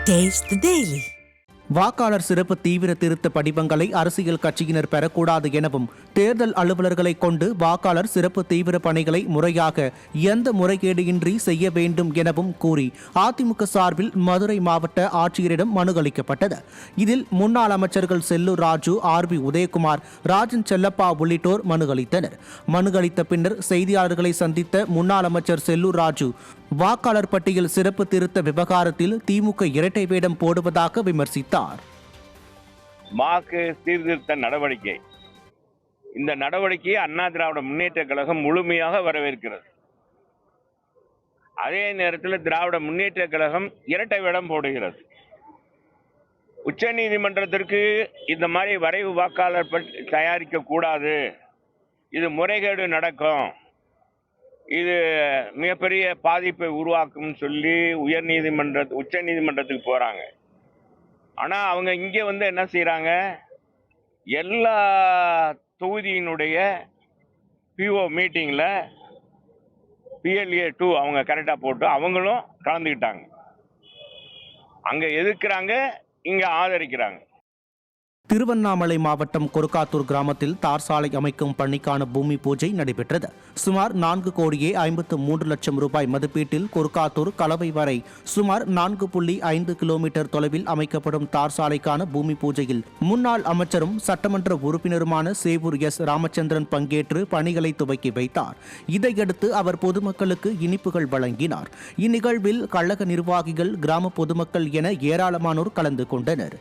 Taste the Daily. வாக்காளர் சிறப்பு தீவிர திருத்த படிவங்களை அரசியல் கட்சியினர் பெறக்கூடாது எனவும் தேர்தல் அலுவலர்களை கொண்டு வாக்காளர் சிறப்பு தீவிர பணிகளை முறையாக எந்த முறைகேடின்றி செய்ய வேண்டும் எனவும் கூறி அதிமுக சார்பில் மதுரை மாவட்ட ஆட்சியரிடம் மனு அளிக்கப்பட்டது. இதில் முன்னாள் அமைச்சர்கள் செல்லூர் ராஜு, ஆர்.பி. உதயகுமார், ராஜன் செல்லப்பா உள்ளிட்டோர் மனு அளித்தனர். மனு அளித்த பின்னர் செய்தியாளர்களை சந்தித்த முன்னாள் அமைச்சர் செல்லூர் ராஜு, வாக்காளர் பட்டியல் சிறப்பு திருத்த விவகாரத்தில் திமுக இரட்டை வேடம் போடுவதாக விமர்சித்தார். வாக்கு சீர்திருத்த நடவடிக்கை, இந்த நடவடிக்கையை அண்ணா திராவிட முன்னேற்ற கழகம் முழுமையாக வரவேற்கிறது. அதே நேரத்தில் திராவிட முன்னேற்ற கழகம் இரட்டை வேடம் போடுகிறது. உச்ச நீதிமன்றத்திற்கு இந்த மாதிரி வரைவு வாக்காளர் தயாரிக்க கூடாது, இது முறைகேடு நடக்கும், இது மிகப்பெரிய பாதிப்பை உருவாக்கும் சொல்லி உச்ச நீதிமன்றத்துக்கு போறாங்க. ஆனா அவங்க இங்க என்ன செய்யறாங்க, எல்லா தொகுதியினுடைய பிஓ மீட்டிங்ல PLA 2 அவங்க கரெக்டா போட்டு அவங்களும் கலந்துக்கிட்டாங்க. அங்க எதிர்க்கிறாங்க, இங்க ஆதரிக்கிறாங்க. திருவண்ணாமலை மாவட்டம் கொருக்காத்தூர் கிராமத்தில் தார் சாலை அமைக்கும் பணிக்கான பூமி பூஜை நடைபெற்றது. சுமார் 4,53,00,000 ரூபாய் மதிப்பீட்டில் கொருக்காத்தூர் கலவை வரை சுமார் 4.5 கிலோமீட்டர் தொலைவில் அமைக்கப்படும் தார் சாலைக்கான பூமி பூஜையில் முன்னாள் அமைச்சரும் சட்டமன்ற உறுப்பினருமான சேவூர் எஸ். ராமச்சந்திரன் பங்கேற்று பணிகளை துவக்கி வைத்தார். இதையடுத்து அவர் பொதுமக்களுக்கு இனிப்புகள் வழங்கினார். இந்நிகழ்வில் கழக நிர்வாகிகள், கிராம பொதுமக்கள் என ஏராளமானோர் கலந்து கொண்டனர்.